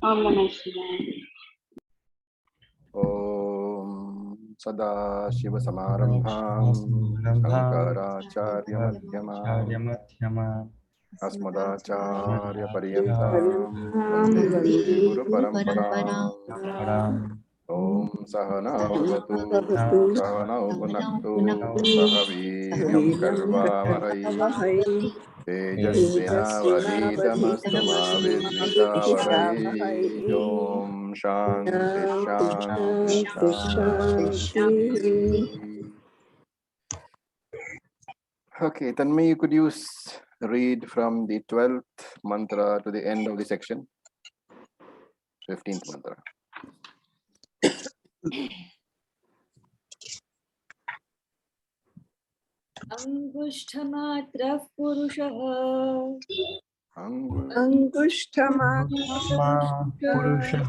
Om Namah Shivaya. Om Sada Shiva Samarambham Shankaracharya Madhyamam Asmadacharya Paryantam Vande Guru Paramparam. Om Sahana Bhavatu Sahana Bhunaktu Sahaviryam Karvavarai Tejasvinavaditamastu ma vidvishavarai. Om Shanti Shanti Shanti. Okay, Tanmay, you could read from the 12th mantra to the end of the section. 15th mantra. Angushthamatrah Purushah. Angushthamatrah Purushah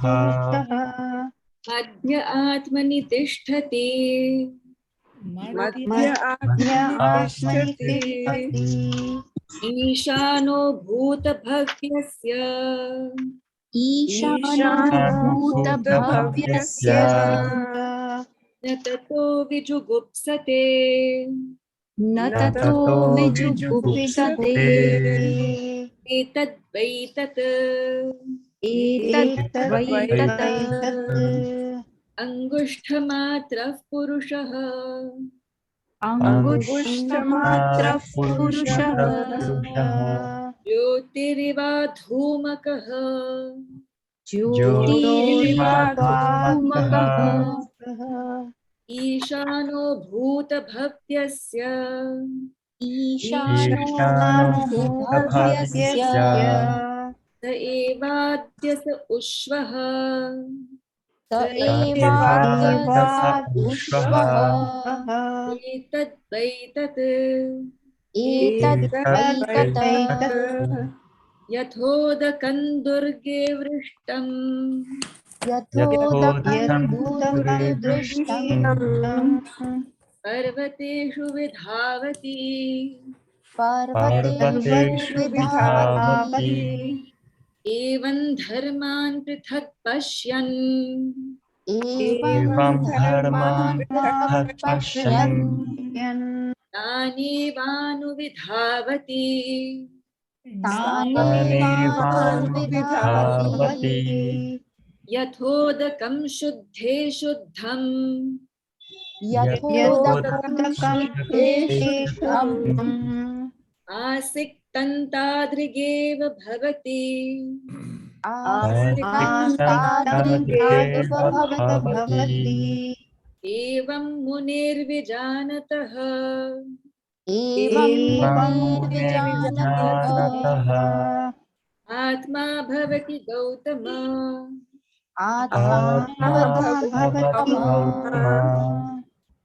Madhya Atmani Tishtati. Madhya Atmani Tishtati Ishano Bhuta Bhavyasya. Ishano Bhuta Bhavyasya Natato Vijugupsate. Natato Vijugupsate Etad Vaitat. Etad Vaitat Angushthamatrah Purushah. Angushthamatrah Purushah Jyotirva Dhumakah. Jyotirva Dhumakah Ishano Bhuta Bhavyasya. Ishano Bhuta Bhavyasya Sa evadyasa ushvaha. Sa evad ushvaha Etad vaitat. Etad vaitat Yathodakan durge vrishtam. Yathodakam durge vrishtam Parvateshu vidhavati. Parvateshu vidhavati Evam dharman prithak pashyan. Evam dharman prithak pashyan Tanevanu vidhavati. Tanevan vidhavati Yathodakam shuddhe shuddham. Yathodakam shuddhesham Asiktantadrigeva bhavati. Asikantadrigeva bhavati Evam munirvijanatah. Evam munirvijanatah Atma bhavati gautama. Atma bhavati gautama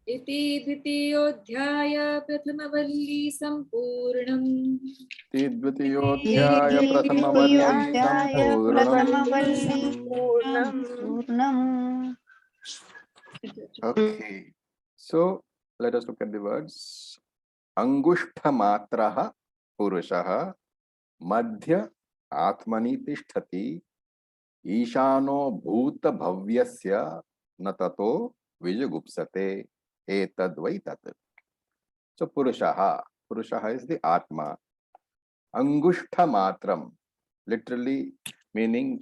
Iti dvitiyodhyaya prathamavali sampurnam. Dvitiyodhyaya prathamavali Purnam. Okay, so let us look at the words. Angushthamatraha Purushaha Madhya Atmani Tishtati Ishano Bhuta Bhavyasya Natato Vijagupsate Etad Vaitat. So Purushaha is the Atma. Angushtamatram, literally meaning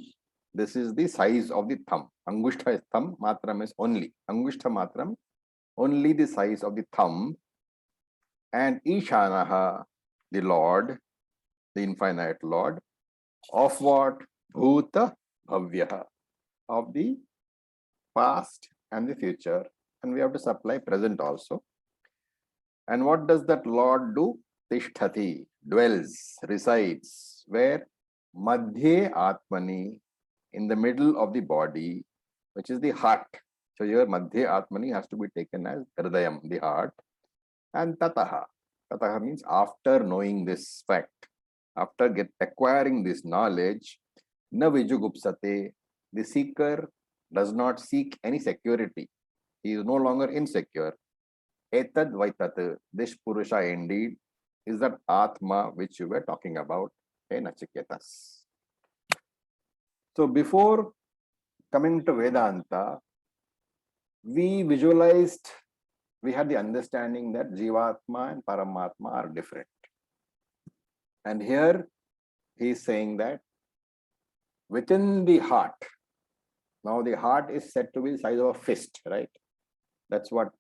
this is the size of the thumb. Angushta is thumb, matram is only. Angushtamatram, only the size of the thumb. And Ishanaha, the Lord, the infinite Lord, of what? Bhuta Bhavyaha, of the past and the future. And we have to supply present also. And what does that Lord do? Tishtati, dwells, resides. Where? Madhye Atmani, in the middle of the body, which is the heart. So here Madhye Atmani has to be taken as Hridayam, the heart. And Tataha. Tataha means after knowing this fact, after acquiring this knowledge, na vijugupsate, the seeker does not seek any security. He is no longer insecure. Etad vaitat, this Purusha indeed is that Atma which you were talking about, hey Nachiketas. So before coming to Vedanta, we visualized, we had the understanding that Jivatma and Paramatma are different. And here he is saying that within the heart, now the heart is said to be the size of a fist, right? That's what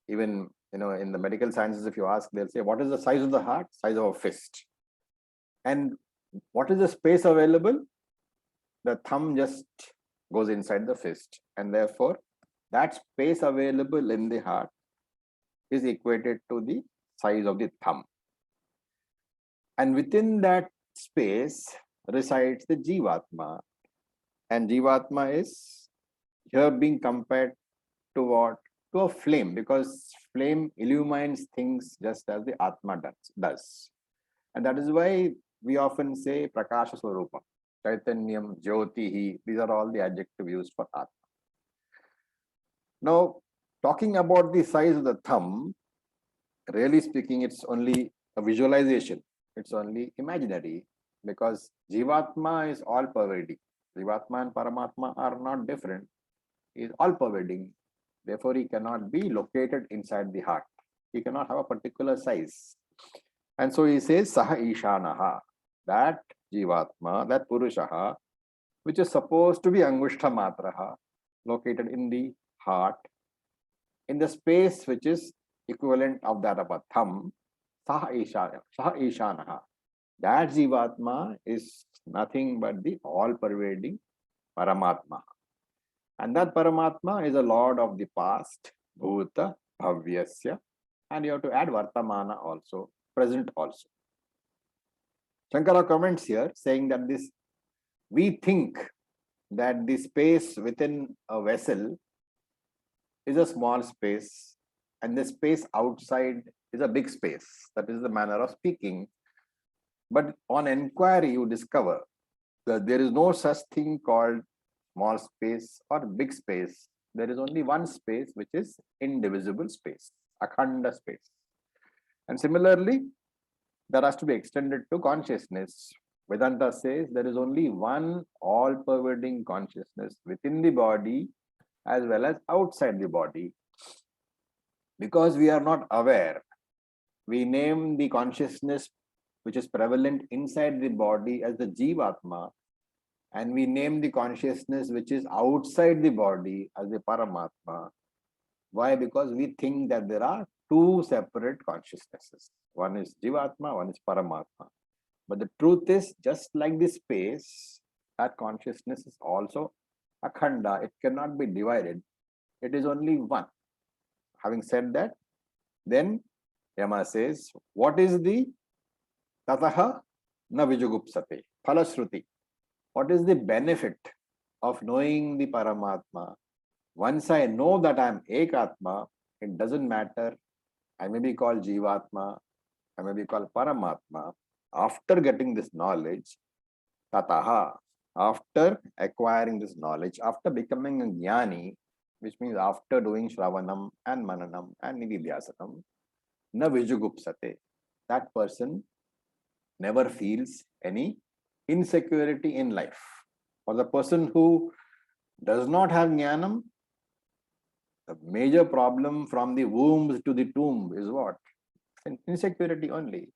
even, in the medical sciences, if you ask, they'll say, what is the size of the heart? Size of a fist. And what is the space available? The thumb just goes inside the fist. And therefore, that space available in the heart is equated to the size of the thumb. And within that space resides the Jivatma. And Jivatma is here being compared to what? To a flame, because flame illumines things just as the Atma does. And that is why we often say Prakasha Swarupa, Chaitanyam, Jyotihi. These are all the adjectives used for Atma. Now, talking about the size of the thumb, really speaking, it's only a visualization. It's only imaginary, because Jivatma is all pervading. Jivatma and Paramatma are not different. He is all pervading. Therefore, he cannot be located inside the heart. He cannot have a particular size. And so he says, Saha Ishanaha, that Jivatma, that Purushaha, which is supposed to be Angushta Matraha, located in the heart, in the space which is equivalent of that of a thumb, Saha Ishanaha. That Jivatma is nothing but the all-pervading Paramatma. And that Paramatma is a Lord of the past, Bhuta, Bhavyasya, and you have to add Vartamana also, present also. Shankara comments here saying that we think that the space within a vessel is a small space, and the space outside is a big space. That is the manner of speaking. But on inquiry, you discover that there is no such thing called small space or big space. There is only one space, which is indivisible space, akhanda space. And similarly, that has to be extended to consciousness. Vedanta says there is only one all-pervading consciousness within the body as well as outside the body. Because we are not aware, we name the consciousness which is prevalent inside the body as the Jivatma, and we name the consciousness which is outside the body as the Paramatma. Why? Because we think that there are two separate consciousnesses. One is Jivatma, one is Paramatma. But the truth is, just like the space, that consciousness is also akhanda. It cannot be divided. It is only one. Having said that, then Yama says, what is the tataha na vijugupsate, phalashruti? What is the benefit of knowing the Paramatma? Once I know that I am Ekatma, it doesn't matter. I may be called Jivatma, I may be called Paramatma. After getting this knowledge, tataha, after acquiring this knowledge, after becoming a jnani, which means after doing Shravanam and Mananam and Nididhyasanam, na vijugupsate, that person never feels any insecurity in life. For the person who does not have jnanam, the major problem from the womb to the tomb is what? Insecurity only.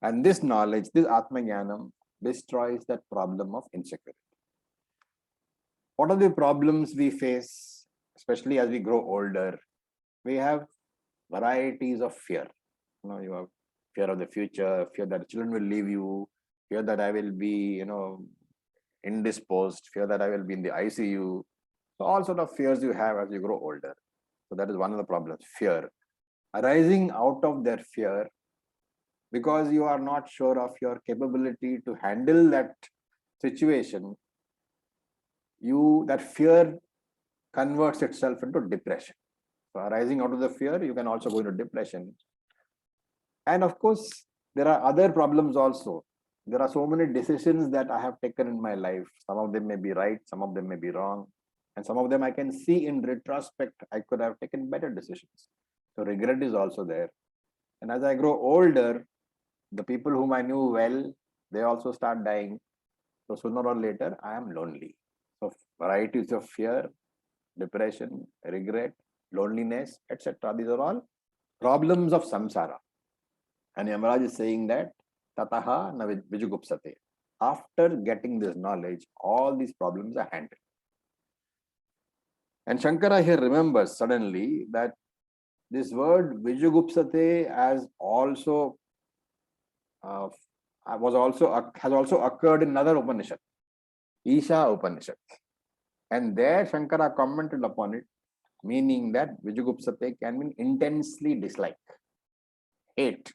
And this knowledge, this Atma Jnanam, destroys that problem of insecurity. What are the problems we face, especially as we grow older? We have varieties of fear. You have fear of the future, fear that children will leave you, fear that I will be, indisposed, fear that I will be in the ICU. So all sort of fears you have as you grow older. So that is one of the problems, fear. Arising out of their fear, because you are not sure of your capability to handle that situation, that fear converts itself into depression. So arising out of the fear, you can also go into depression. And of course, there are other problems also. There are so many decisions that I have taken in my life. Some of them may be right, some of them may be wrong. And some of them I can see in retrospect, I could have taken better decisions. So regret is also there. And as I grow older, the people whom I knew well, they also start dying. So sooner or later, I am lonely. So varieties of fear, depression, regret, loneliness, etc. These are all problems of samsara. And Yamaraj is saying that tataha na vijugupsate. After getting this knowledge, all these problems are handled. And Shankara here remembers suddenly that this word vijugupsate has also has also occurred in another Upanishad, Isha Upanishad. And there Shankara commented upon it, meaning that vijugupsate can mean intensely dislike, hate.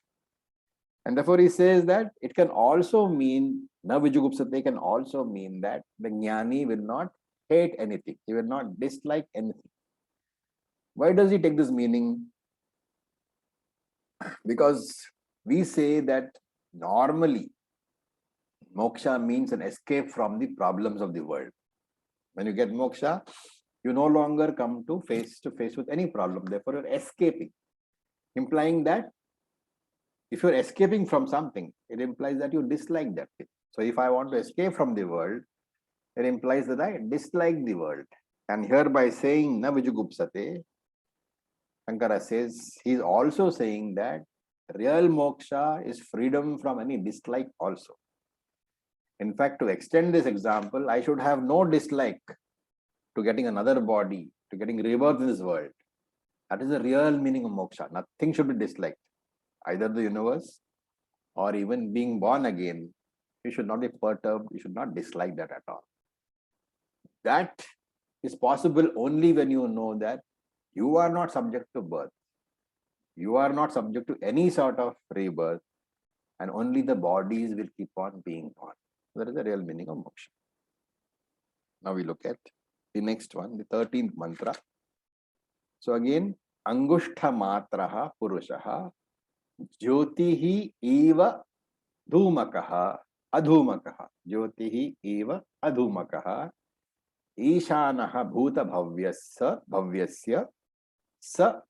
And therefore he says that it can also mean, na vijugupsate can also mean that the jnani will not hate anything. He will not dislike anything. Why does he take this meaning? Because we say that normally moksha means an escape from the problems of the world. When you get moksha, you no longer come to face with any problem. Therefore, you're escaping, implying that if you're escaping from something, it implies that you dislike that thing. So if I want to escape from the world, it implies that I dislike the world. And here by saying na vijugupsate, Shankara says, he's also saying that real moksha is freedom from any dislike also. In fact, to extend this example, I should have no dislike to getting another body, to getting rebirth in this world. That is the real meaning of moksha. Nothing should be disliked. Either the universe or even being born again, you should not be perturbed, you should not dislike that at all. That is possible only when you know that you are not subject to birth. You are not subject to any sort of rebirth, and only the bodies will keep on being born. That is the real meaning of moksha. Now we look at the next one, the 13th mantra. So again, Angushtha matraha purushaha jyotihi eva dhumakaha adhumakaha. Jyotihi eva adhumakaha ishanaha bhuta bhavyasya sa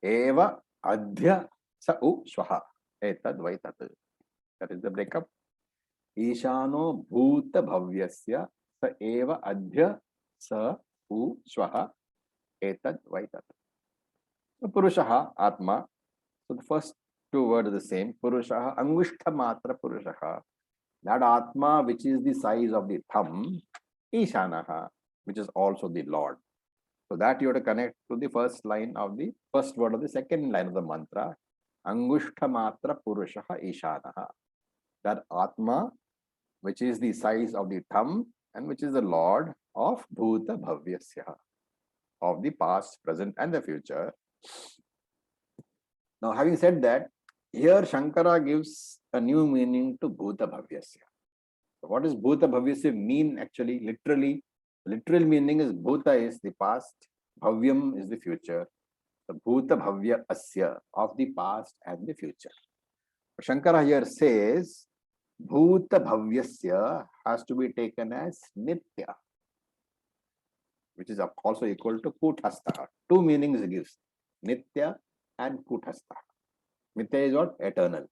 eva adhya sa u swaha. Etad vaitat. That is the breakup. Ishano bhuta bhavyasya sa eva adhya sa u swaha. Etad vaitat. So Purushaha, Atma. So the first two words are the same. Purushaha, Angushtha Matra Purushaha. That Atma which is the size of the thumb, Ishanaha, which is also the Lord. So that you have to connect to the first line of the first word of the second line of the mantra. Angushtha Matra Purushaha Ishanaha. That Atma which is the size of the thumb and which is the Lord of Bhuta Bhavyasya, of the past, present and the future. Now, having said that, here Shankara gives a new meaning to Bhuta Bhavyasya. So what does Bhuta Bhavyasya mean actually? Literally, literal meaning is Bhuta is the past, Bhavyam is the future. The Bhuta Bhavya Asya, of the past and the future. Shankara here says Bhuta Bhavyasya has to be taken as Nitya, which is also equal to Kuthastha. Two meanings it gives, Nitya and Kuthastha. Nitya is what? Eternal.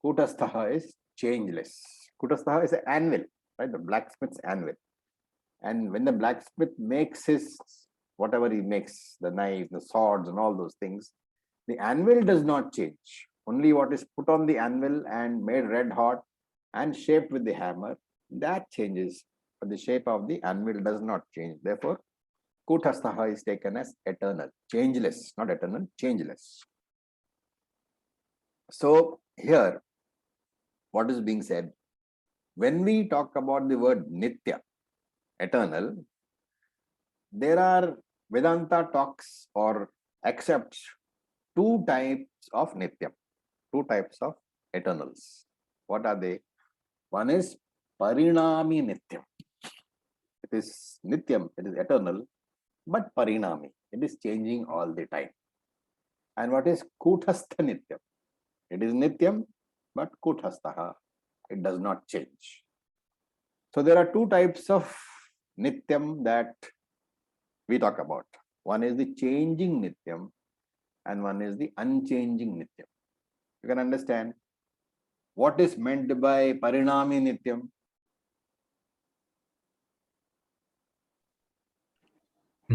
Kuthastha is changeless. Kuthastha is an anvil, right? The blacksmith's anvil. And when the blacksmith makes his, whatever he makes, the knives, the swords and all those things, the anvil does not change. Only what is put on the anvil and made red hot and shaped with the hammer, that changes. But the shape of the anvil does not change. Therefore, Kuthastha is taken as eternal, changeless, not eternal, changeless. So here, what is being said? When we talk about the word Nitya, eternal, there are Vedanta talks or accepts two types of Nityam, two types of eternals. What are they? One is Parinami Nityam. It is Nityam, it is eternal, but Parinami, it is changing all the time. And what is Kuthastha Nityam? It is Nityam, but Kuthastha, it does not change. So there are two types of Nityam that we talk about. One is the changing Nityam and one is the unchanging Nityam. You can understand what is meant by Parinami Nityam.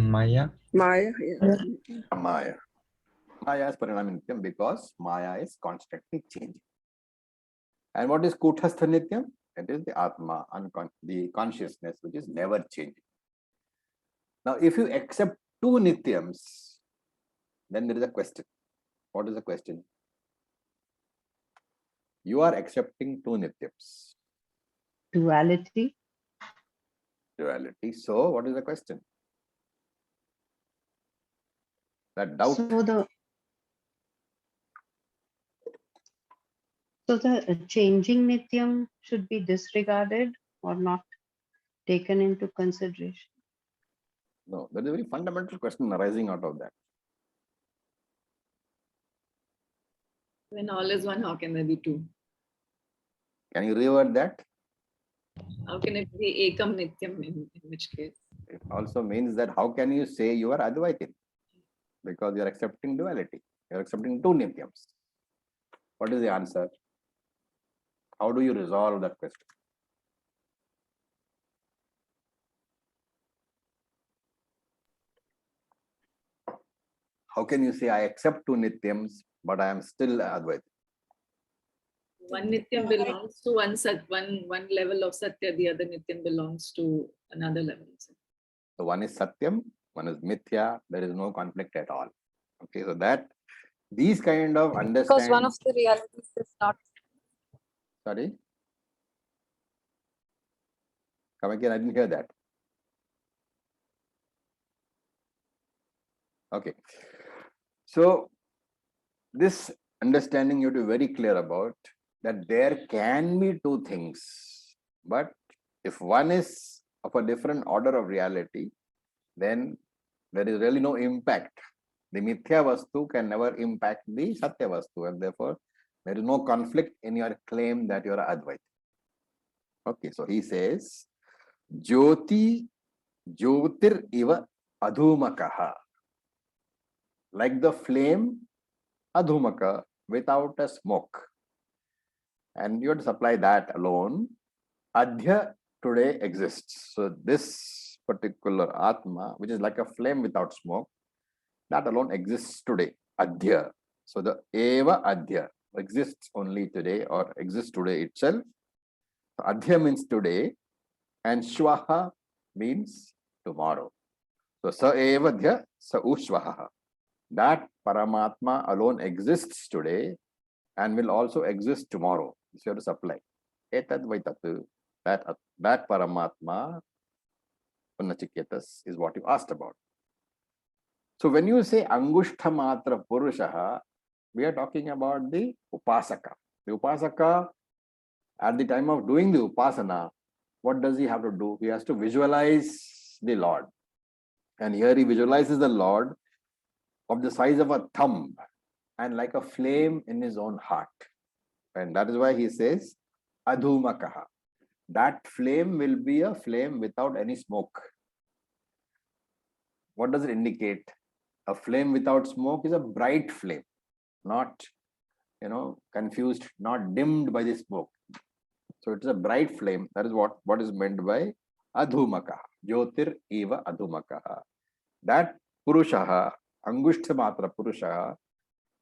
Maya. Maya. Yeah. Maya. Maya is Parinami Nityam because Maya is constantly changing. And what is Kutastha Nityam? It is the Atma, the consciousness, which is never changing. Now, if you accept two Nityams, then there is a question. What is the question? You are accepting two Nityams. Duality. Duality. So, what is the question? That doubt. So the changing Nityam should be disregarded or not taken into consideration. No, there is a very fundamental question arising out of that. When all is one, how can there be two? Can you reword that? How can it be Ekam Nityam in which case? It also means that how can you say you are Advaitin? Because you are accepting duality. You are accepting two Nityams. What is the answer? How do you resolve that question? How can you say I accept two Nityams, but I am still Advaitin? One Nityam belongs to one level of Satya, the other Nityam belongs to another level. So one is Satyam, one is Mithya. There is no conflict at all. Okay, so that these kind of understanding. Because one of the realities is not. Sorry? Come again, I didn't hear that. Okay. So this understanding you have to be very clear about that there can be two things, but if one is of a different order of reality, then there is really no impact. The Mithya Vastu can never impact the Satya Vastu, and therefore there is no conflict in your claim that you are Advaita. Okay, so he says, Jyoti Jyotir iva adhumakaha. Like the flame, adhumaka, without a smoke. And you have to supply that alone. Adhya today exists. So this particular Atma, which is like a flame without smoke, that alone exists today. Adhya. So the Eva Adhya exists only today or exists today itself. So Adhya means today and Shwaha means tomorrow. So Sa Eva Adhya, Sa Ushwaha. That Paramatma alone exists today and will also exist tomorrow. This you have to supply. Etad Vaitatu. That Paramatma, Punachiketas, is what you asked about. So when you say Angushta Matra Purushaha, we are talking about the Upasaka. The Upasaka, at the time of doing the Upasana, what does he have to do? He has to visualize the Lord. And here he visualizes the Lord of the size of a thumb and like a flame in his own heart. And that is why he says Adhumakaha. That flame will be a flame without any smoke. What does it indicate? A flame without smoke is a bright flame, not confused, not dimmed by the smoke. So it is a bright flame. That is what is meant by Adhumakaha. Jyotir eva Adhumakaha. That Purushaha, Angushta Matra Purushaha,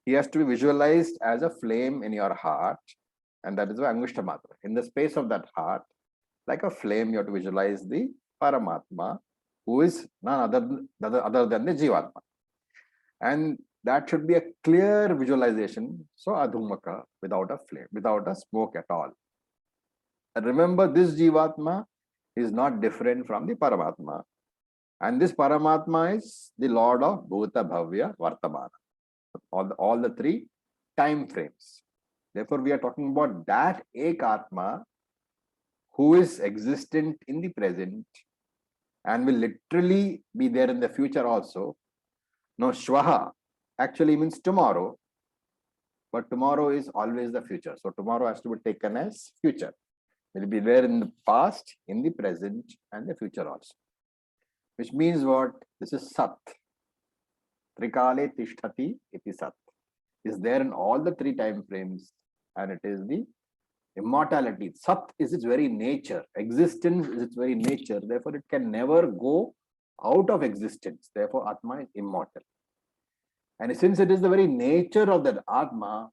he has to be visualized as a flame in your heart. And that is why Angushta Matra. In the space of that heart, like a flame, you have to visualize the Paramatma, who is none other than the Jivatma. And that should be a clear visualization. So Adhumaka, without a flame, without a smoke at all. And remember, this Jivatma is not different from the Paramatma. And this Paramatma is the Lord of Bhuta, Bhavya, Vartamana. All the three time frames. Therefore, we are talking about that Ekatma who is existent in the present and will literally be there in the future also. No, Shwaha actually means tomorrow, but tomorrow is always the future. So tomorrow has to be taken as future. It will be there in the past, in the present, and the future also. Which means what? This is Sat. Trikale Tishtati iti Sat. Is there in all the three time frames, and it is the immortality. Sat is its very nature. Existence is its very nature. Therefore, it can never go out of existence. Therefore, Atma is immortal. And since it is the very nature of that Atma,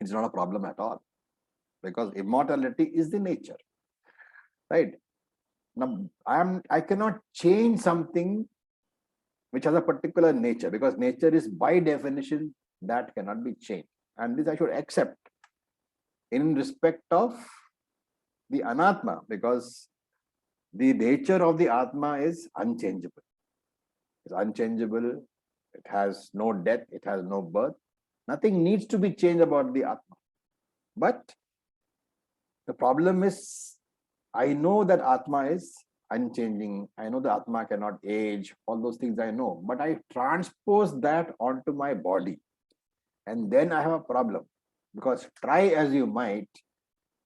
it's not a problem at all. Because immortality is the nature. Right? Now, I cannot change something which has a particular nature, because nature is by definition that cannot be changed. And this I should accept in respect of the anatma, because the nature of the atma is unchangeable. It's unchangeable. It has no death. It has no birth. Nothing needs to be changed about the atma. But the problem is, I know that atma is unchanging. I know the atma cannot age. All those things I know. But I transpose that onto my body. And then I have a problem. Because try as you might,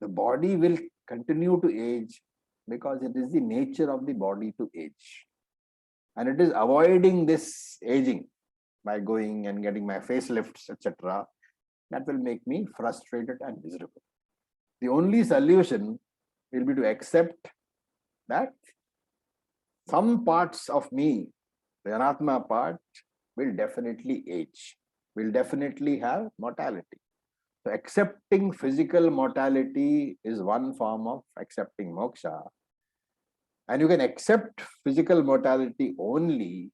the body will continue to age because it is the nature of the body to age. And it is avoiding this aging by going and getting my facelifts, etc. That will make me frustrated and miserable. The only solution will be to accept that some parts of me, the anatma part, will definitely age, will definitely have mortality. So accepting physical mortality is one form of accepting moksha. And you can accept physical mortality only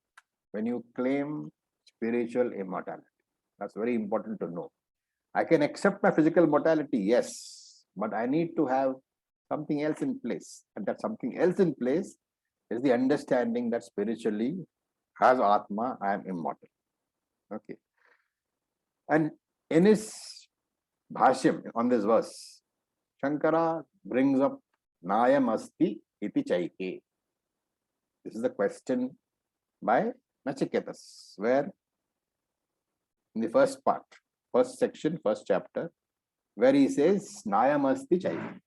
when you claim spiritual immortality. That's very important to know. I can accept my physical mortality, yes, but I need to have something else in place. And that something else in place is the understanding that spiritually, as Atma, I am immortal. Okay. And in his Bhashyam on this verse, Shankara brings up Nayam Asti Iti Chaike. This is the question by Nachiketas, where in the first part, first section, first chapter, where he says Nayam Asti Chaike.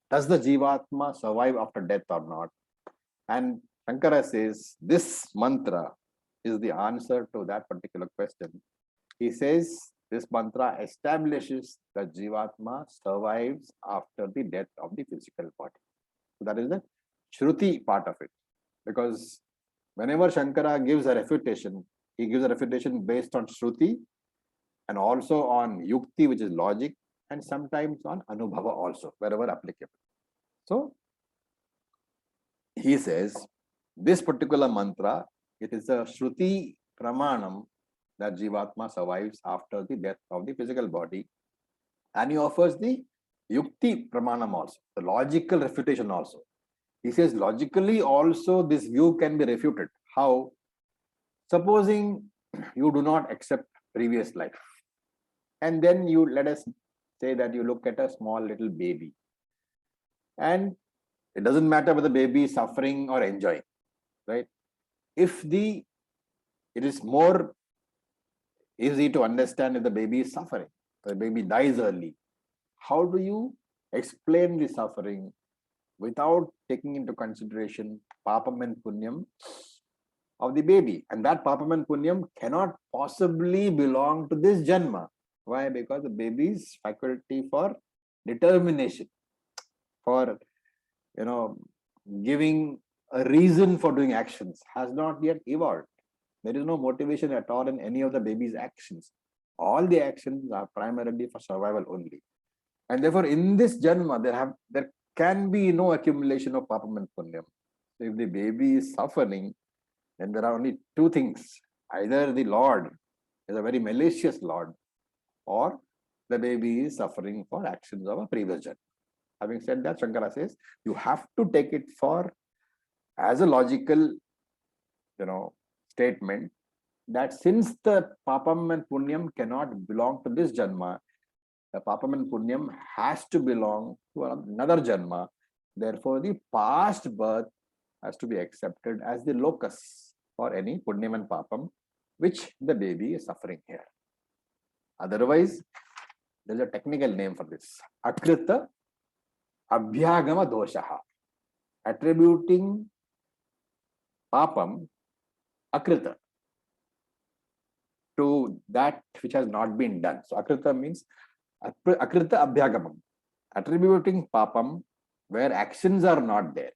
Does the Jivatma survive after death or not? And Shankara says this mantra is the answer to that particular question. He says this mantra establishes that Jivatma survives after the death of the physical body. So that is the Shruti part of it. Because whenever Shankara gives a refutation, he gives a refutation based on Shruti and also on Yukti, which is logic, and sometimes on Anubhava also, wherever applicable. So he says this particular mantra, it is a Shruti Pramanam that Jivatma survives after the death of the physical body. And he offers the Yukti Pramanam also, the logical refutation also. He says logically also this view can be refuted. How? Supposing you do not accept previous life. And then you, let us say that you look at a small little baby. And it doesn't matter whether the baby is suffering or enjoying, right? If it is more easy to understand if the baby is suffering, the baby dies early. How do you explain the suffering without taking into consideration Papam and Punyam of the baby? And that Papam and Punyam cannot possibly belong to this Janma. Why? Because the baby's faculty for determination, for giving a reason for doing actions has not yet evolved. There is no motivation at all in any of the baby's actions. All the actions are primarily for survival only. And therefore, in this Janma, there can be no accumulation of Papam and Punyam. So if the baby is suffering, then there are only two things. Either the Lord is a very malicious Lord, or the baby is suffering for actions of a previous Janma. Having said that, Shankara says, you have to take it as a logical, statement that since the Papam and Punyam cannot belong to this Janma, the Papam and Punyam has to belong to another Janma. Therefore, the past birth has to be accepted as the locus for any Punyam and Papam, which the baby is suffering here. Otherwise, there's a technical name for this. Akrita Abhyagama Doshaha. Attributing Papam, Akrita, to that which has not been done. So Akrita means Akrita Abhyagamam. Attributing Papam where actions are not there.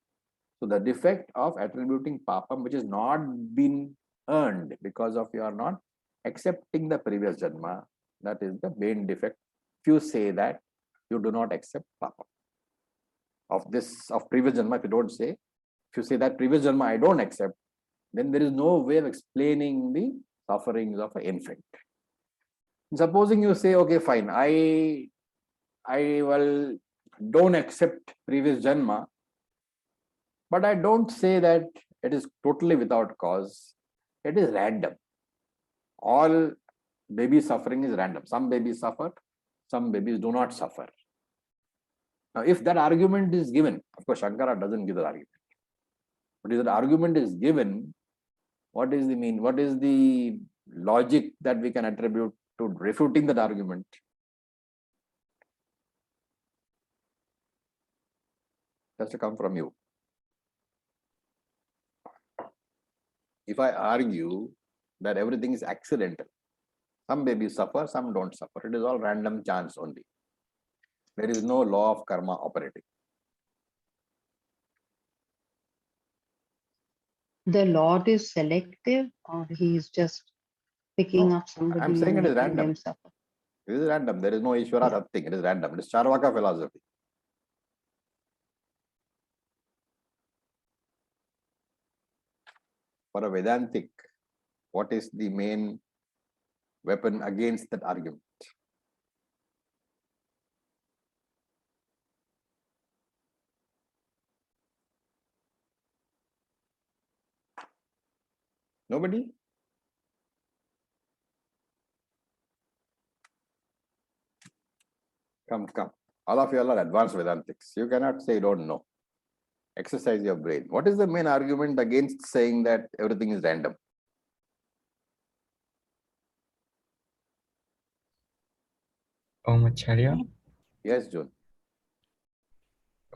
So the defect of attributing papam, which has not been earned because of you are not accepting the previous janma, that is the main defect. If you say that you do not accept papam of previous janma, if you don't say, if you say that previous janma I don't accept, then there is no way of explaining the sufferings of an infant. Supposing you say, okay, fine, I will don't accept previous janma, but I don't say that it is totally without cause. It is random. All baby suffering is random. Some babies suffer, some babies do not suffer. Now, if that argument is given, of course, Shankara doesn't give the argument. But if that argument is given, what is the mean? What is the logic that we can attribute to refuting that argument? It has to come from you. If I argue that everything is accidental, some babies suffer, some don't suffer. It is all random chance only. There is no law of karma operating. The Lord is selective, or he is just picking No, up somebody I'm saying and it is making them random. suffer. It is random. There is no Easwara, that thing. It is random. It is Charvaka philosophy. For a Vedantic, what is the main weapon against that argument? Nobody? Come. All of you all are advanced Vedantics. You cannot say you don't know. Exercise your brain. What is the main argument against saying that everything is random? Acharya, Yes, June.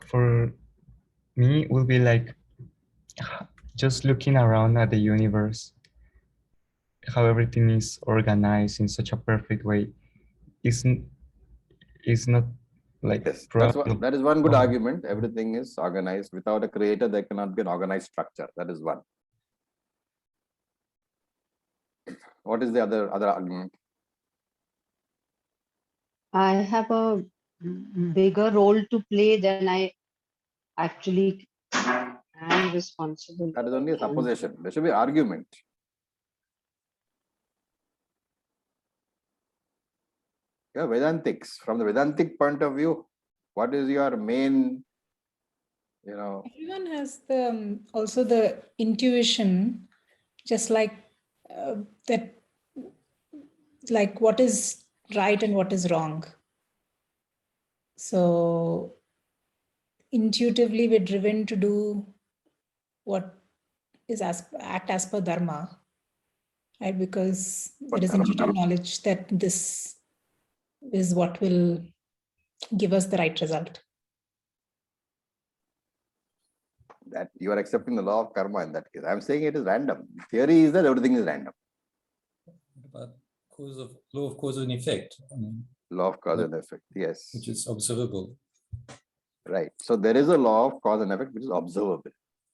for me, it will be like just looking around at the universe, how everything is organized in such a perfect way. Is not like Yes, problem. that is one good Oh. argument. Everything is organized. Without a creator, there cannot be an organized structure. That is one. What is the other argument? I have a bigger role to play than I actually am responsible. That is only a supposition. There should be argument. Yeah, Vedantics. From the Vedantic point of view, what is your main, Everyone has the also the intuition, just like that, like what is right and what is wrong. So intuitively, we're driven to do what is act as per dharma, right? Because there is intuitive knowledge that this is what will give us the right result. that you are accepting the law of karma in that case. I'm saying it is random. Theory is that everything is random. But law of cause and effect. Law of cause and effect, yes. Which is observable. Right. So there is a law of cause and effect which is observable.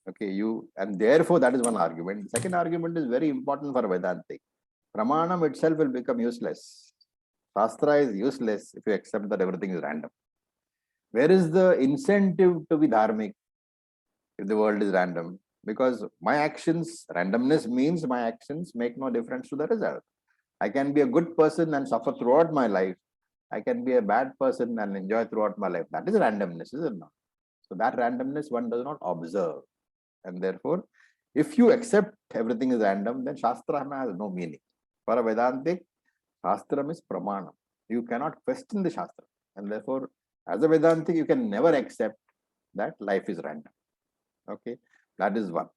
Okay, and therefore that is one argument. The second argument is very important for Vedantic. Pramanam itself will become useless. Shastra is useless if you accept that everything is random. Where is the incentive to be dharmic if the world is random? Because my actions, randomness means my actions make no difference to the result. I can be a good person and suffer throughout my life. I can be a bad person and enjoy throughout my life. That is randomness, is it not? So that randomness one does not observe. And therefore, if you accept everything is random, then Shastra has no meaning. For a Vedantic, Shastra is Pramanam. You cannot question the Shastra. And therefore, as a Vedantic, you can never accept that life is random. Okay, that is one.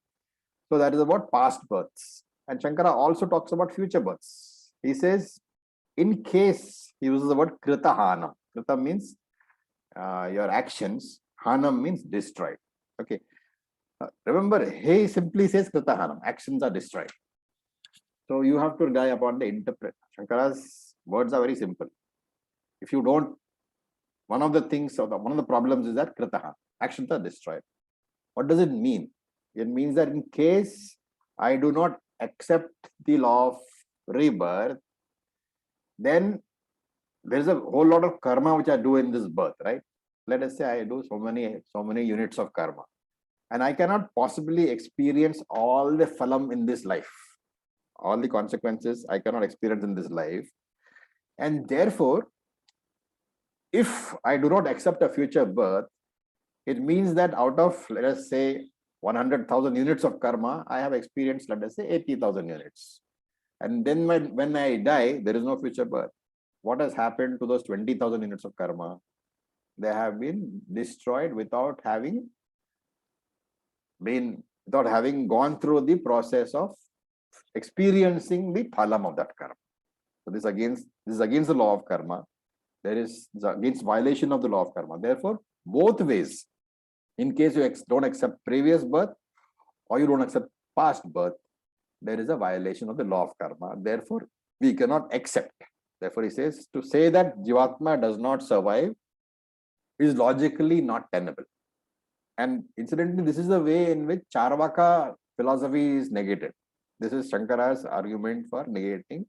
So that is about past births. And Shankara also talks about future births. He says, in case, he uses the word Krita Hanam. Krita means your actions. Hanam means destroyed. Okay. Remember, he simply says Krita Hanam. Actions are destroyed. So you have to rely upon the interpret. Shankara's words are very simple. If you don't, one of the things, one of the problems is that Krita Hanam. Actions are destroyed. What does it mean? It means that in case I do not accept the law of rebirth, then there's a whole lot of karma which I do in this birth, right? Let us say I do so many units of karma, and I cannot possibly experience all the phalam in this life. All the consequences I cannot experience in this life. And therefore, if I do not accept a future birth, it means that out of, let us say, 100,000 units of karma, I have experienced, let us say, 80,000 units. And then when I die, there is no future birth. What has happened to those 20,000 units of karma? They have been destroyed without having gone through the process of experiencing the phalam of that karma. So this is against the law of karma. There is against violation of the law of karma. Therefore, both ways, in case you don't accept previous birth or you don't accept past birth, there is a violation of the law of karma. Therefore, we cannot accept. Therefore, he says to say that Jivatma does not survive is logically not tenable. And incidentally, this is the way in which Charvaka philosophy is negated. This is Shankara's argument for negating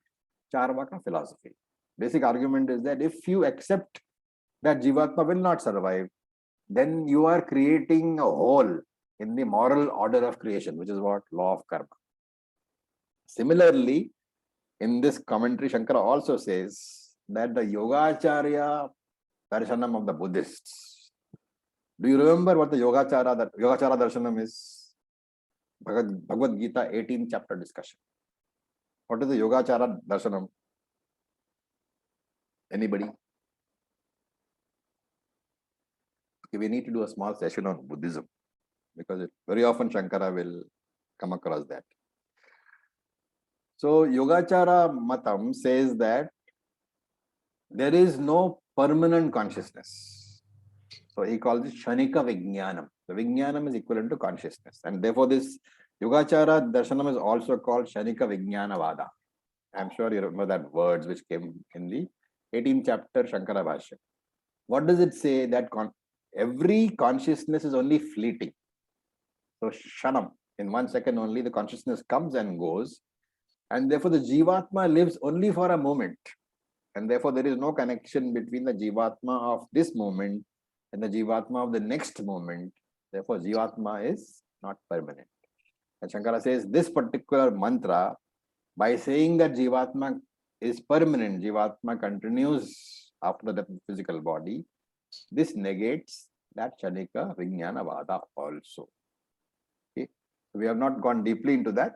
Charvaka philosophy. Basic argument is that if you accept that Jivatma will not survive, then you are creating a hole in the moral order of creation, which is what? Law of karma. Similarly, in this commentary, Shankara also says that the Yogacharya darshanam of the Buddhists. Do you remember what the Yogacharya darshanam is? Bhagavad Gita 18th chapter discussion. What is the Yogacharya darshanam? Anybody? Okay, we need to do a small session on Buddhism because very often Shankara will come across that. So Yogacharya Matam says that there is no permanent consciousness. So he calls it Shanika Vijnanam. The Vijnanam is equivalent to consciousness. And therefore this Yogacharya Darshanam is also called Shanika Vijnanavada. I'm sure you remember that words which came in the 18th chapter Shankara Bhashya. What does it say? That every consciousness is only fleeting. So Shanam, in 1 second only the consciousness comes and goes. And therefore the Jivatma lives only for a moment. And therefore there is no connection between the Jivatma of this moment and the Jivatma of the next moment. Therefore Jivatma is not permanent. And Shankara says this particular mantra, by saying that Jivatma is permanent, Jivatma continues after the physical body, this negates that Shanika Vijnanavada also. Okay. We have not gone deeply into that.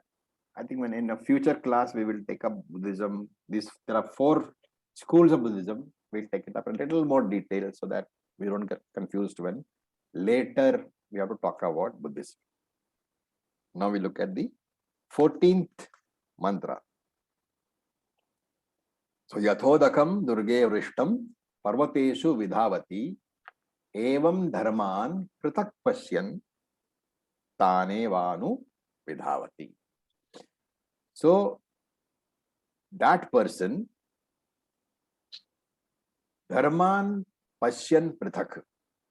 I think when in a future class we will take up Buddhism. There are 4 schools of Buddhism. We'll take it up in a little more detail so that we don't get confused when later we have to talk about Buddhism. Now we look at the 14th mantra. So Yathodakam Durge Vrishtam Parvateshu Vidhavati Evam Dharman Pratak Pashyan Tanevanu Vidhavati. So that person, Dharman Pashyan Prathak,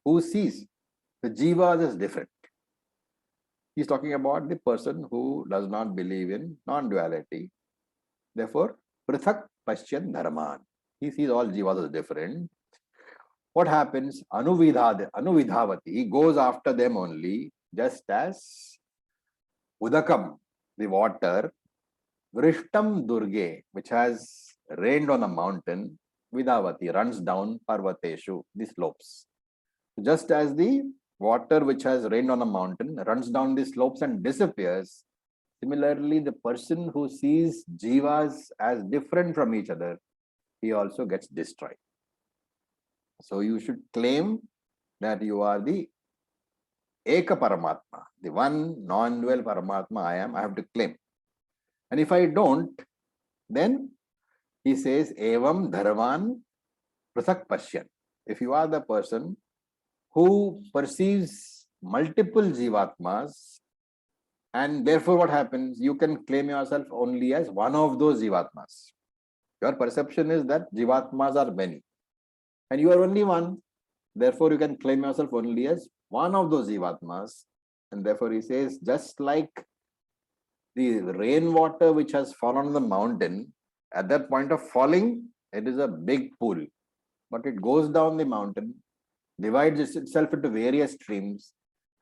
who sees the jivas as different. He's talking about the person who does not believe in non-duality. Therefore, Prathak Pashyan Dharman. He sees all jivas as different. What happens? Anuvidhavati. He goes after them only, just as Udakam, the water, Vrishtam Durge, which has rained on a mountain, Vidhavati, runs down Parvateshu, the slopes. Just as the water which has rained on a mountain runs down the slopes and disappears, similarly, the person who sees jivas as different from each other, he also gets destroyed. So you should claim that you are the Eka Paramatma, the one non-dual Paramatma I have to claim. And if I don't, then he says, Evam Dharman Prathak Pashyan. If you are the person who perceives multiple Jivatmas, and therefore what happens? You can claim yourself only as one of those Jivatmas. Your perception is that Jivatmas are many. And you are only one. Therefore, you can claim yourself only as one of those Jivatmas. And therefore he says, just like the rainwater which has fallen on the mountain, at that point of falling, it is a big pool. But it goes down the mountain, divides itself into various streams,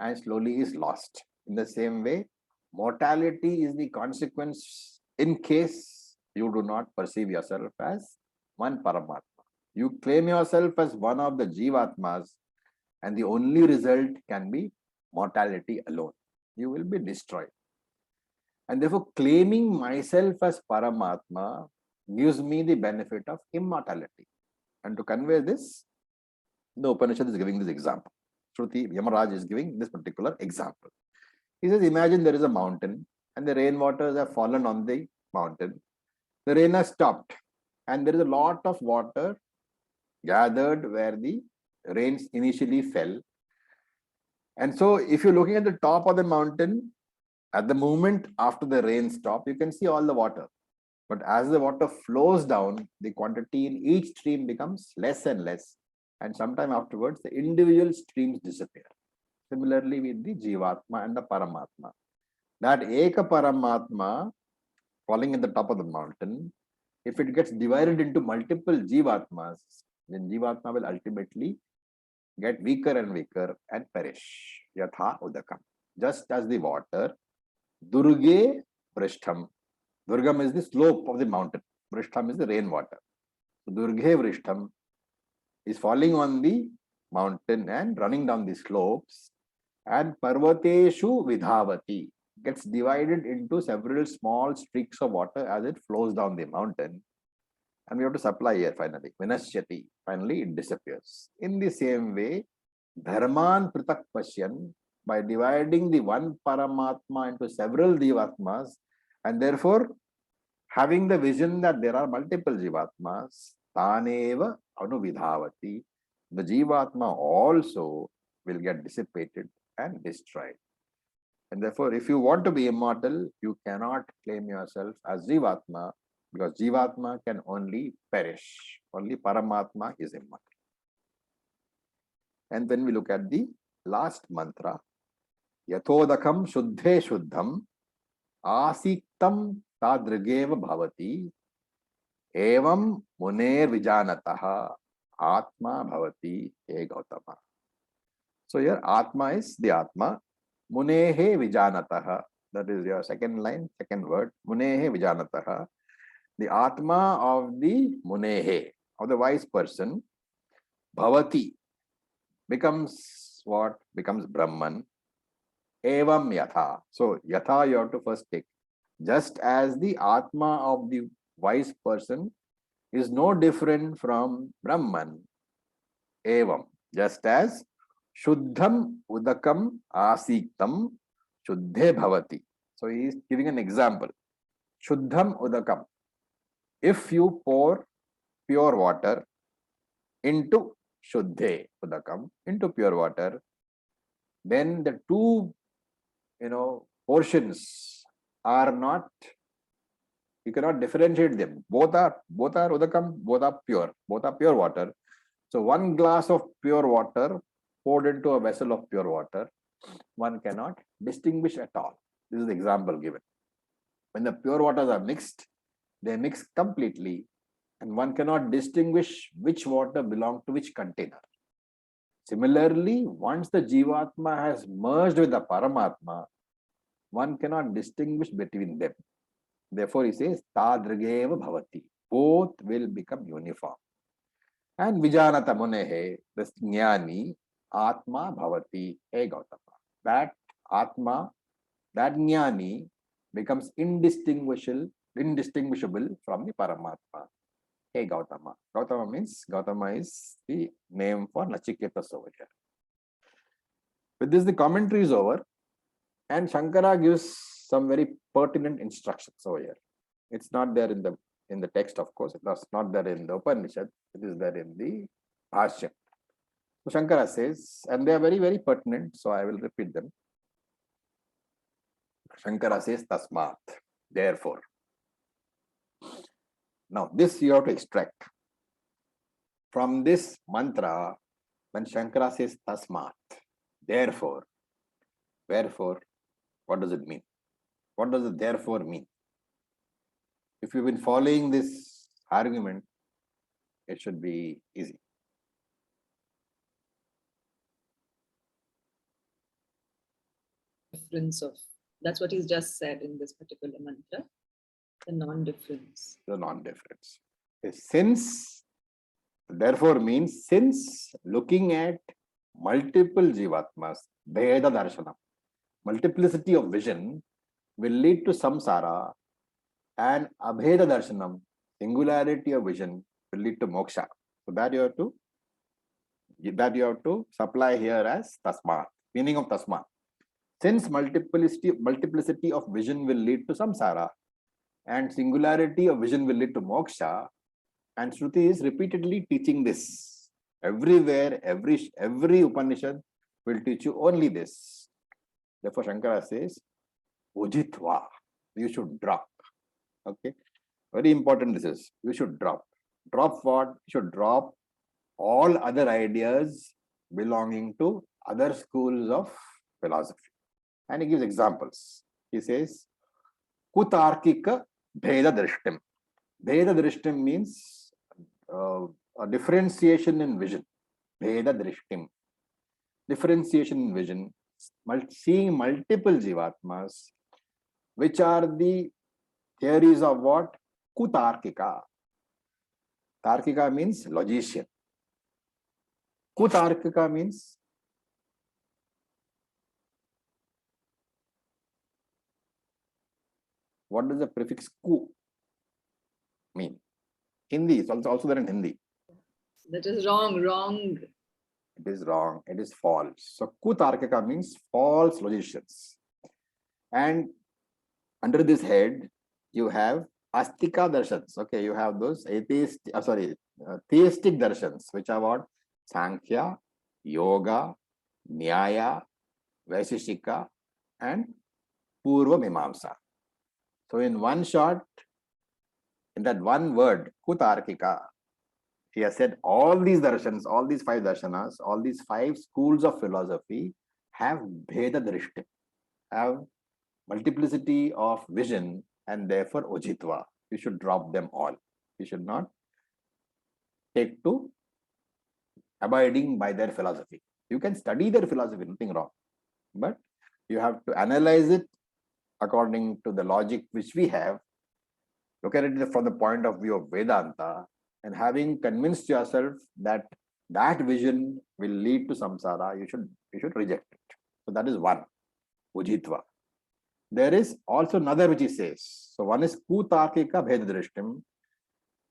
and slowly is lost. In the same way, mortality is the consequence in case you do not perceive yourself as one Paramatma. You claim yourself as one of the Jivatmas, and the only result can be mortality alone. You will be destroyed. And therefore, claiming myself as Paramatma gives me the benefit of immortality. And to convey this, the Upanishad is giving this example. Shruti, Yamaraj is giving this particular example. He says, imagine there is a mountain and the rainwaters have fallen on the mountain. The rain has stopped and there is a lot of water gathered where the rains initially fell. And so if you're looking at the top of the mountain, at the moment after the rain stopped, you can see all the water. But as the water flows down, the quantity in each stream becomes less and less. And sometime afterwards, the individual streams disappear. Similarly with the Jivatma and the Paramatma. That Eka Paramatma falling in the top of the mountain, if it gets divided into multiple Jivatmas, then Jivatma will ultimately get weaker and weaker and perish. Yatha Udakam. Just as the water, Durge Vrishtham. Durgam is the slope of the mountain. Vrishtham is the rainwater. So Durge Vrishtham is falling on the mountain and running down the slopes, and Parvateshu Vidhavati gets divided into several small streaks of water as it flows down the mountain. And we have to supply here finally. Vinashyati. Finally, it disappears. In the same way, Dharman Pritak Pashyan, by dividing the one Paramatma into several Jivatmas, and therefore having the vision that there are multiple Jivatmas, Taneva Anuvidhavati, the Jivatma also will get dissipated and destroyed. And therefore, if you want to be immortal, you cannot claim yourself as Jivatma, because Jivatma can only perish. Only Paramatma is immortal. And when we look at the last mantra, Yathodakam Shuddhe Shuddham Asiktam Tadrigeva Bhavati Evam Muner Vijanataha Atma Bhavati He Gautama. So here Atma is the Atma. Munehe Vijanataha. That is your second line, second word. Munehe Vijanataha. The Atma of the Munehe, of the wise person, Bhavati, becomes what? Becomes Brahman. Evam Yatha. So Yatha you have to first take. Just as the Atma of the wise person is no different from Brahman. Evam. Just as Shuddham Udakam Asiktam Shuddhe Bhavati. So he is giving an example. Shuddham Udakam. If you pour pure water into Shuddhe Udakam, into pure water, then the two portions are not, you cannot differentiate them. Both are Udakam, both are pure water. So one glass of pure water poured into a vessel of pure water, one cannot distinguish at all. This is the example given. When the pure waters are mixed, they mix completely, and one cannot distinguish which water belongs to which container. Similarly, once the Jivatma has merged with the Paramatma, one cannot distinguish between them. Therefore, he says, Tadrigeva Bhavati. Both will become uniform. And Vijanata Munehe, the Jnani, Atma Bhavati He Gautama. That Atma, that Jnani becomes indistinguishable from the Paramatma. He Gautama. Gautama is the name for Nachiketas over here. With this, the commentary is over, and Shankara gives some very pertinent instructions over here. It's not there in the text, of course. It's not there in the Upanishad. It is there in the Bhashya. So Shankara says, and they are very, very pertinent, so I will repeat them. Shankara says, Tasmat, therefore. Now, this you have to extract. From this mantra, when Shankara says Tasmat, therefore, Wherefore, what does it mean? What does it therefore mean? If you've been following this argument, it should be easy. Difference of, that's what he's just said in this particular mantra, the non-difference. The non-difference. Since, therefore means, since looking at multiple jivatmas, Bheda Darshana, multiplicity of vision will lead to samsara, and Abheda Darshanam, singularity of vision, will lead to moksha. So that you have to supply here as tasmat, meaning of tasmat. Since multiplicity of vision will lead to samsara, and singularity of vision will lead to moksha, and Shruti is repeatedly teaching this. Everywhere, every Upanishad will teach you only this. Therefore, Shankara says, Ujitva, you should drop. Okay, very important this is. You should drop. Drop what? You should drop all other ideas belonging to other schools of philosophy. And he gives examples. He says, Kutarkika Bheda Drishtim. Bheda Drishtim means a differentiation in vision. Bheda Drishtim. Differentiation in vision. Seeing multiple jivatmas, which are the theories of what? Kutarkika. Tarkika means logician. Kutarkika means what does the prefix ku mean? Hindi is also there in Hindi. That is wrong. It is wrong. It is false. So Kutarkika means false logicians. And under this head, you have Astika darshans. Okay, you have those theistic darshans, which are what? Sankhya, Yoga, Nyaya, Vaisheshika, and Purva Mimamsa. So in one shot, in that one word, Kutarkika, he has said all these darshans, all these 5 darshanas, all these 5 schools of philosophy have Bheda Drishti, have multiplicity of vision, and therefore Ujitva. You should drop them all. You should not take to abiding by their philosophy. You can study their philosophy, nothing wrong. But you have to analyze it according to the logic which we have. Look at it from the point of view of Vedanta, and having convinced yourself that that vision will lead to samsara, you should reject it. So that is one, Ujitva. There is also another which he says. So one is Kutarkika Bhedadrishtim,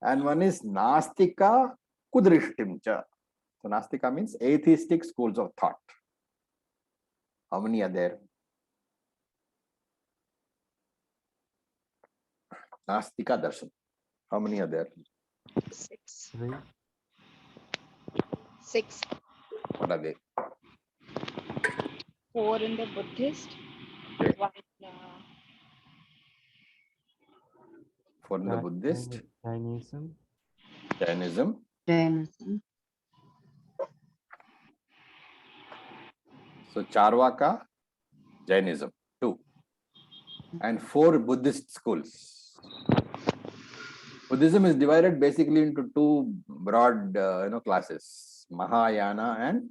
and one is Nastika Kudrishtim cha. So Nastika means atheistic schools of thought. How many are there? Nastika Darshan. How many are there? 6. 3. 6. What are they? 4 in the Buddhist. 1 For the Buddhist, Jainism. Jainism, Jainism. so Charvaka, Jainism, 2. And 4 Buddhist schools. Buddhism is divided basically into 2 broad classes, Mahayana and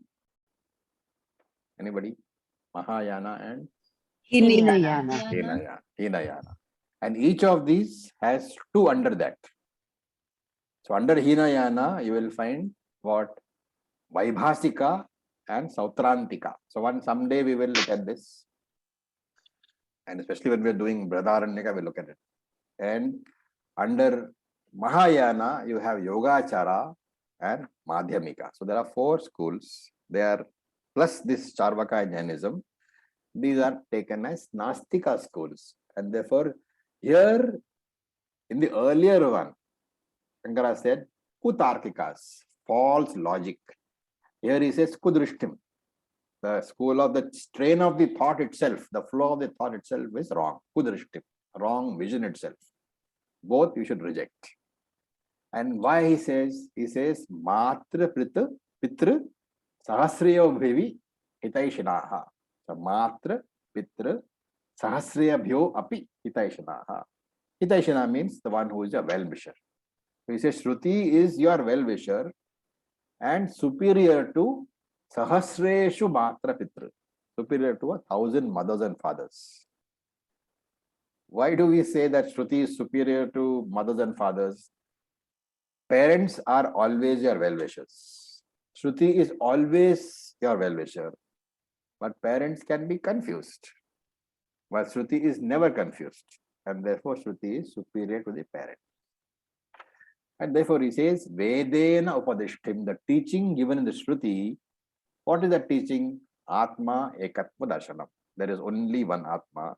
anybody? Mahayana and Hinayana. Hinayana. And each of these has 2 under that. So under Hinayana, you will find what? Vaibhasika and Sautrantika. So someday we will look at this. And especially when we are doing Bradaranyaka, we'll look at it. And under Mahayana, you have Yogachara and Madhyamika. So there are 4 schools. They are plus this Charvaka and Jainism. These are taken as Nastika schools. And therefore, here in the earlier one, Shankara said Kutarkikas, false logic. Here he says Kudrishtim. The school of the strain of the thought itself, the flow of the thought itself is wrong. Kudrishtim, wrong vision itself. Both you should reject. And why he says? He says Matra Pitru Sahasriyo Bhivi Hitaishinaha. So Matra Pitra Sahasrayabhyo api Hitaishanaha. Hitaishana means the one who is a well-wisher. So he says Shruti is your well-wisher and superior to Sahasreshu Matra Pitra, superior to 1,000 mothers and fathers. Why do we say that Shruti is superior to mothers and fathers? Parents are always your well-wishers. Shruti is always your well-wisher. But parents can be confused. While Shruti is never confused. And therefore Shruti is superior to the parent. And therefore he says, Vedena Upadishtim, the teaching given in the Shruti. What is that teaching? Atma Ekatva Darshanam. There is only one Atma.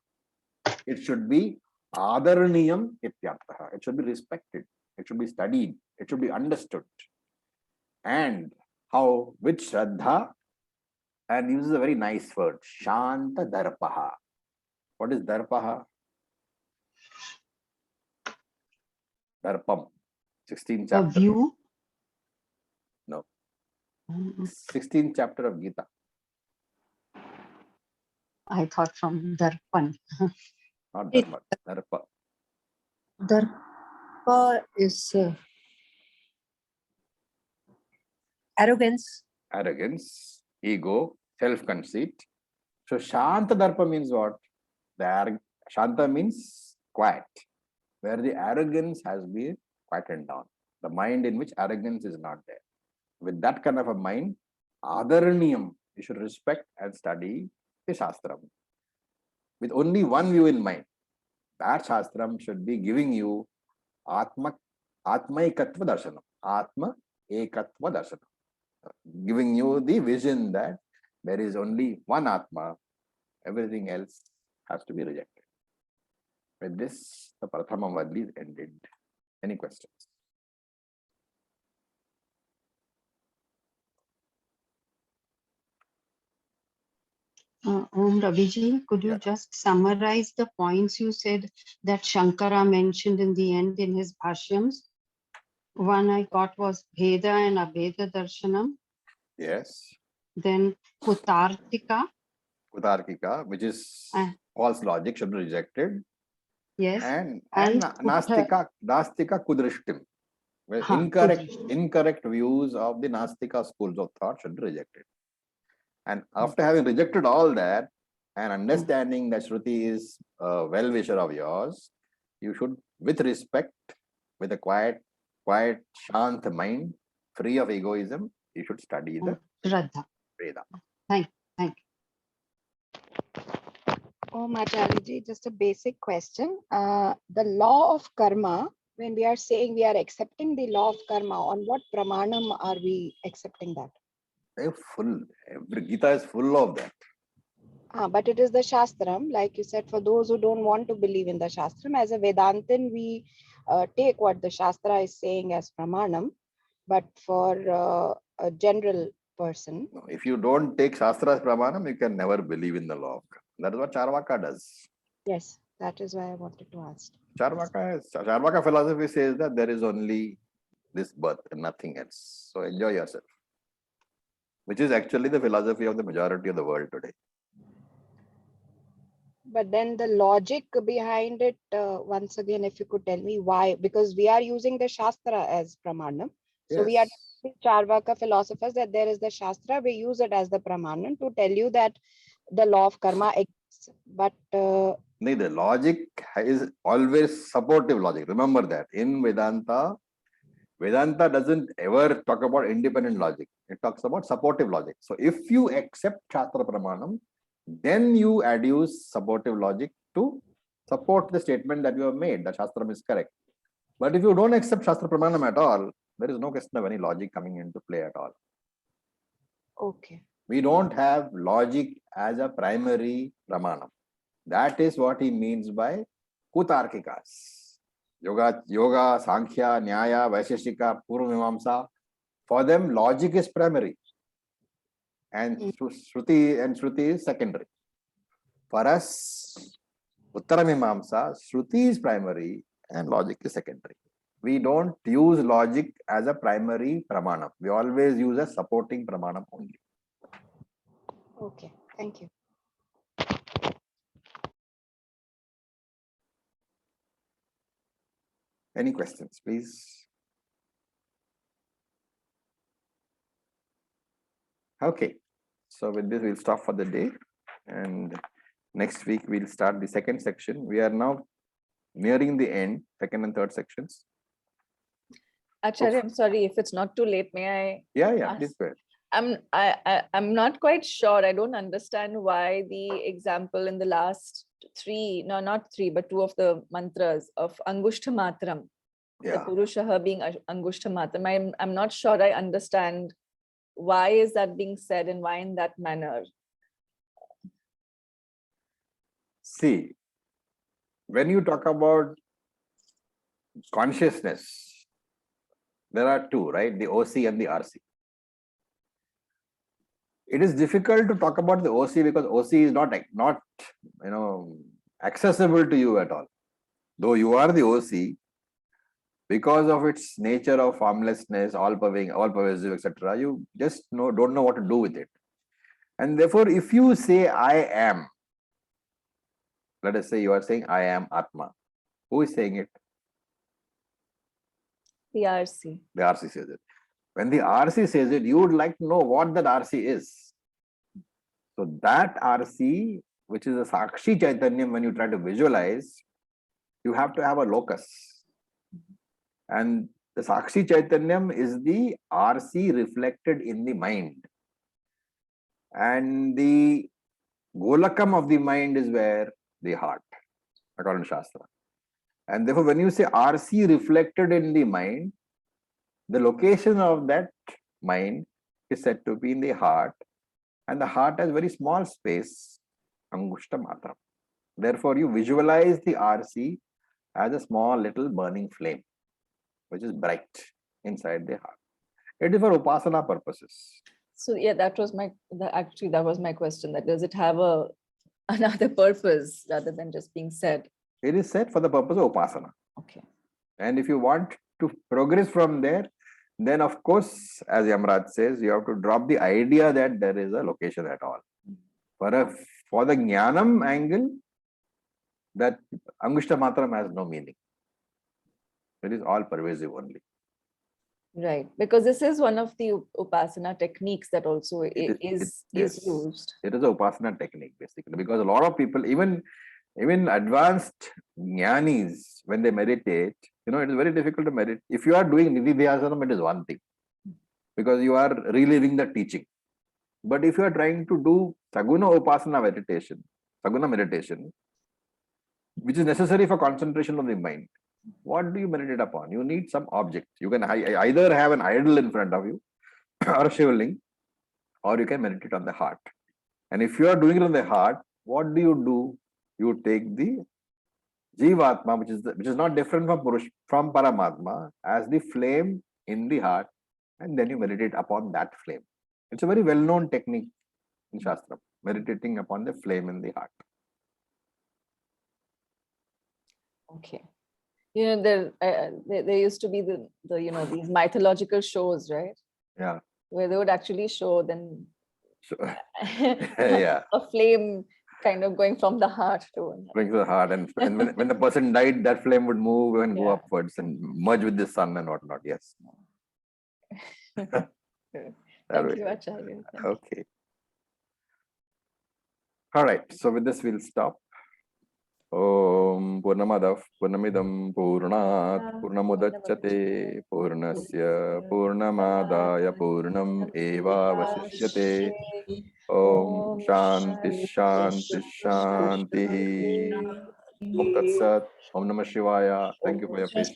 It should be Adaraniyam Ityarthaha. It should be respected. It should be studied. It should be understood. And how? With Shraddha, and uses a very nice word, Shanta Darpaha. What is Darpaha? Darpam. 16th A chapter. view. No. 16th chapter of Gita. I thought from Darpan. Not Dharma. Darpa. Darpa is arrogance. Arrogance, ego, self-conceit. So Shanta Darpa means what? Shanta means quiet, where the arrogance has been quietened down. The mind in which arrogance is not there. With that kind of a mind, Adaraniyam, you should respect and study the Shastram. With only one view in mind, that Shastram should be giving you Atma Ekatva Darshanam. Atma Ekatva Darshanam. Giving you the vision that there is only one Atma, everything else has to be rejected. With this, the Prathama Vadli is ended. Any questions? Raviji, could you just summarize the points you said that Shankara mentioned in the end in his Bhashyams? One I got was Bheda and Abheda Darshanam. Yes. Then Kutartika. Kutarkika, which is false logic, should be rejected. Yes. And Nastika Kudrishtim. Incorrect views of the Nastika schools of thought should be rejected. And after having rejected all that and understanding that Shruti is a well-wisher of yours, you should, with respect, with a quiet, shant mind, free of egoism, you should study the Veda. Thank you. Oh, Acharya, just a basic question. The law of karma, when we are saying we are accepting the law of karma, on what pramanam are we accepting that? Every Gita is full of that. But it is the Shastram, like you said, for those who don't want to believe in the Shastram. As a Vedantin, we take what the Shastra is saying as pramanam, but for a general person. If you don't take Shastra as pramanam, you can never believe in the law of karma. That is what Charvaka does. Yes, that is why I wanted to ask. Charvaka philosophy says that there is only this birth and nothing else. So enjoy yourself. Which is actually the philosophy of the majority of the world today. But then the logic behind it, once again, if you could tell me why, because we are using the Shastra as pramanam. So we are Charvaka philosophers that there is the Shastra, we use it as the pramanam to tell you that the law of karma exists. But the logic is always supportive logic. Remember that. In Vedanta doesn't ever talk about independent logic. It talks about supportive logic. So if you accept Shastra pramanam, then you adduce supportive logic to support the statement that you have made, that Shastram is correct. But if you don't accept Shastra pramanam at all, there is no question of any logic coming into play at all. Okay. We don't have logic as a primary pramanam. That is what he means by Kutarkikas. Yoga, Sankhya, Nyaya, Vaisheshika, Purvamimamsa. For them, logic is primary. And Shruti is secondary. For us, Uttaramimamsa, Shruti is primary and logic is secondary. We don't use logic as a primary pramanam. We always use a supporting pramanam only. Okay, thank you. Any questions, please? Okay. So with this, we'll stop for the day. And next week, we'll start the second section. We are now nearing the end, second and third sections. Acharya, I'm sorry if it's not too late. May I? Yeah, ask? please go ahead. I'm not quite sure. I don't understand why the example in the last three, no, not three, but two of the mantras of Angushta Matram, the Yeah. Purushaha being Angushta Matram. I'm not sure I understand why is that being said and why in that manner. See, when you talk about consciousness, there are two, right? The OC and the RC. It is difficult to talk about the OC because OC is not accessible to you at all. Though you are the OC, because of its nature of formlessness, all pervasive, etc., you just don't know what to do with it. And therefore, if you say I am, let us say you are saying I am Atma. Who is saying it? The RC. The RC says it. When the RC says it, you would like to know what that RC is. So that RC, which is a Sakshi Chaitanyam, when you try to visualize, you have to have a locus. And the Sakshi Chaitanyam is the RC reflected in the mind. And the Golakam of the mind is where? The heart, according to Shastra. And therefore, when you say RC reflected in the mind, the location of that mind is said to be in the heart. And the heart has very small space, Angushta Matram. Therefore, you visualize the RC as a small little burning flame, which is bright inside the heart. It is for Opasana purposes. So yeah, that was my question. That does it have another purpose rather than just being said? It is said for the purpose of Opasana. Okay. And if you want to progress from there, then of course, as Yamraj says, you have to drop the idea that there is a location at all. For the Jnanam angle, that Angushta Matram has no meaning. It is all pervasive only. Right, because this is one of the Upasana techniques that also is Yes. used. It is a Upasana technique basically, because a lot of people, even advanced jnanis, when they meditate, it is very difficult to meditate. If you are doing Nididhyasanam, it is one thing, because you are reliving the teaching. But if you are trying to do Saguna Upasana meditation, Saguna meditation, which is necessary for concentration of the mind, what do you meditate upon? You need some object. You can either have an idol in front of you or a shivling, or you can meditate on the heart. And if you are doing it on the heart, what do? You take the Jivatma, which is not different from Paramatma, as the flame in the heart, and then you meditate upon that flame. It's a very well-known technique in Shastra, meditating upon the flame in the heart. Okay. There used to be the these mythological shows, right? Yeah. Where they would actually show then Yeah. a flame kind of going from the heart to the heart, and when the person died, that flame would move and go upwards and merge with the sun and whatnot. Yes. Thank you, Acharya. Okay. All right. So with this, we'll stop. Om Purnamadav Purnamidam Purnat Purnamudachyate Purnasya Purnamadaya Purnam Eva Vasishyate. Om Shanti Shanti Shanti. Om Tat Sat. Om Namah Shivaya. Thank you for your patience.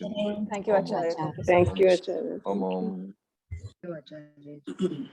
Thank you, Acharya. Thank you, Acharya. Om Om. you, Acharya.